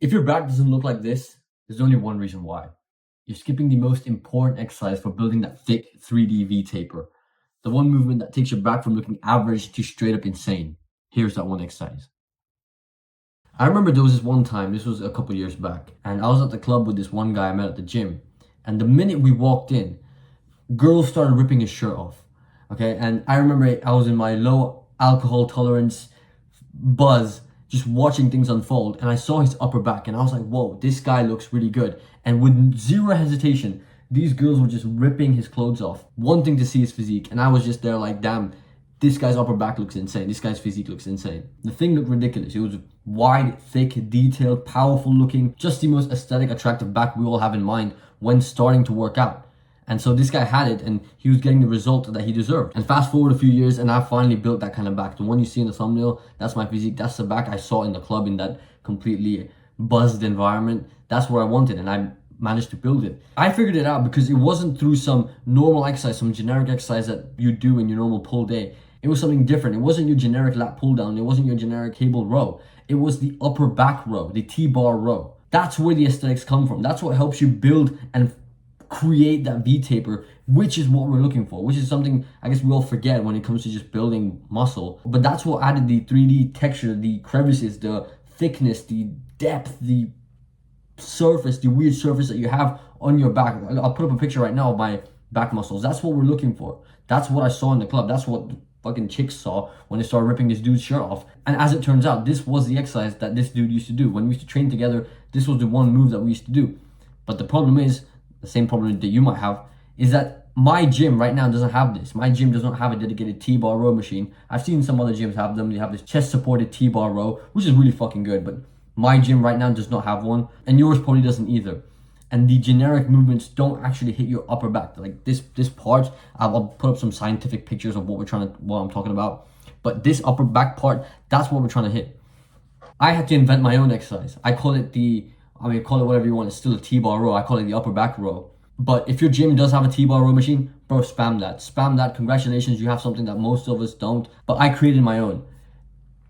If your back doesn't look like this, there's only one reason why. You're skipping the most important exercise for building that thick 3D V taper. The one movement that takes your back from looking average to straight up insane. Here's that one exercise. I remember there was this one time, this was a couple years back, and I was at the club with this one guy I met at the gym. And the minute we walked in, girls started ripping his shirt off. Okay, and I remember I was in my low alcohol tolerance buzz, just watching things unfold, and I saw his upper back, and I was like, whoa, this guy looks really good. And with zero hesitation, these girls were just ripping his clothes off, wanting to see his physique, and I was just there like, damn, this guy's upper back looks insane. This guy's physique looks insane. The thing looked ridiculous. It was wide, thick, detailed, powerful looking, just the most aesthetic, attractive back we all have in mind when starting to work out. And so this guy had it, and he was getting the result that he deserved. And fast forward a few years, and I finally built that kind of back. The one you see in the thumbnail, that's my physique. That's the back I saw in the club in that completely buzzed environment. That's what I wanted, and I managed to build it. I figured it out because it wasn't through some normal exercise, some generic exercise that you do in your normal pull day. It was something different. It wasn't your generic lat pull down. It wasn't your generic cable row. It was the upper back row, the T-bar row. That's where the aesthetics come from. That's what helps you build and create that V taper, which is what we're looking for, which is something I guess we all forget when it comes to just building muscle. But that's what added the 3D texture, the crevices, the thickness, the depth, the surface, the weird surface that you have on your back. I'll put up a picture right now of my back muscles. That's what we're looking for. That's what I saw in the club. That's what fucking chicks saw when they started ripping this dude's shirt off. And as it turns out, this was the exercise that this dude used to do. When we used to train together, this was the one move that we used to do. But the problem is, the same problem that you might have, is that my gym right now doesn't have this. My gym does not have a dedicated T-bar row machine. I've seen some other gyms have them. They have this chest supported T-bar row, which is really fucking good, but my gym right now does not have one, and yours probably doesn't either. And the generic movements don't actually hit your upper back. Like this part, I'll put up some scientific pictures of what I'm talking about. But this upper back part, that's what we're trying to hit. I had to invent my own exercise. I call it call it whatever you want. It's still a T-bar row. I call it the upper back row. But if your gym does have a T-bar row machine, bro, spam that. Spam that. Congratulations, you have something that most of us don't. But I created my own.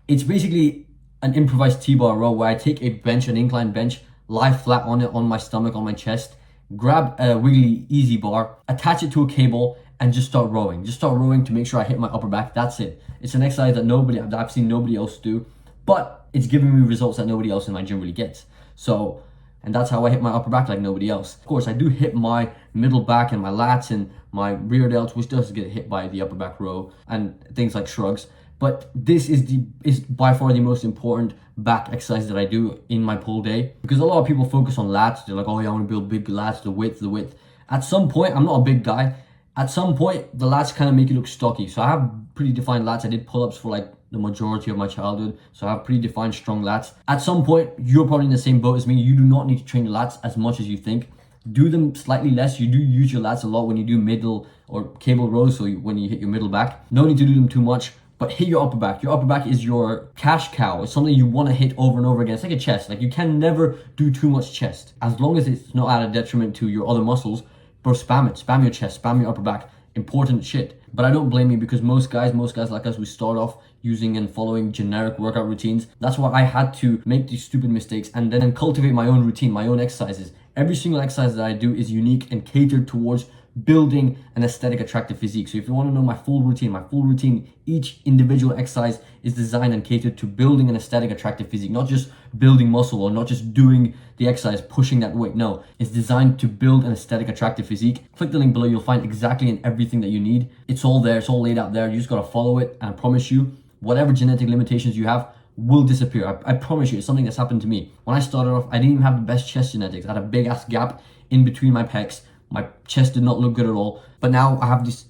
It's basically an improvised T-bar row where I take a bench, an incline bench, lie flat on it, on my stomach, on my chest, grab a wiggly easy bar, attach it to a cable, and just start rowing. Just start rowing to make sure I hit my upper back. That's it. It's an exercise that I've seen nobody else do, but it's giving me results that nobody else in my gym really gets. So, and that's how I hit my upper back like nobody else. Of course, I do hit my middle back and my lats and my rear delts, which does get hit by the upper back row and things like shrugs. But this is by far the most important back exercise that I do in my pull day, because a lot of people focus on lats. They're like, oh yeah, I want to build big lats, the width. At some point, I'm not a big guy. At some point, the lats kind of make you look stocky. So I have pretty defined lats. I did pull-ups for like the majority of my childhood, so I have pretty defined strong lats. At some point, you're probably in the same boat as me. You do not need to train your lats as much as you think. Do them slightly less. You do use your lats a lot when you do middle or cable rows, so when you hit your middle back. No need to do them too much, but hit your upper back. Your upper back is your cash cow. It's something you want to hit over and over again. It's like a chest. Like, you can never do too much chest. As long as it's not at a detriment to your other muscles, bro, spam it. Spam your chest, spam your upper back. Important shit. But I don't blame you, because most guys like us, we start off using and following generic workout routines. That's why I had to make these stupid mistakes and then cultivate my own routine, my own exercises. Every single exercise that I do is unique and catered towards building an aesthetic, attractive physique. So if you want to know my full routine, each individual exercise is designed and catered to building an aesthetic, attractive physique, not just building muscle or not just doing the exercise, pushing that weight. No, it's designed to build an aesthetic, attractive physique. Click the link below. You'll find exactly and everything that you need. It's all there. It's all laid out there. You just got to follow it. And I promise you, whatever genetic limitations you have will disappear. I promise you, it's something that's happened to me. When I started off, I didn't even have the best chest genetics. I had a big ass gap in between my pecs. My chest did not look good at all. But now I have this.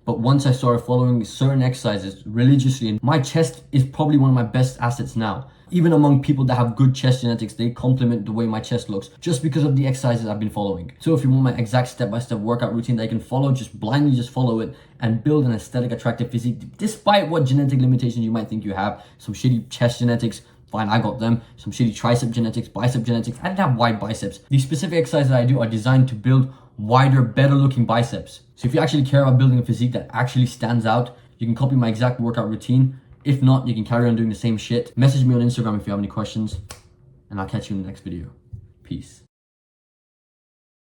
But once I started following certain exercises religiously, my chest is probably one of my best assets now. Even among people that have good chest genetics, they complement the way my chest looks just because of the exercises I've been following. So if you want my exact step-by-step workout routine that you can follow, just blindly follow it and build an aesthetic, attractive physique, despite what genetic limitations you might think you have. Some shitty chest genetics, fine, I got them. Some shitty tricep genetics, bicep genetics. I didn't have wide biceps. These specific exercises that I do are designed to build wider, better looking biceps. So if you actually care about building a physique that actually stands out, you can copy my exact workout routine If not, you can carry on doing the same shit. Message me on Instagram if you have any questions, and I'll catch you in the next video. Peace.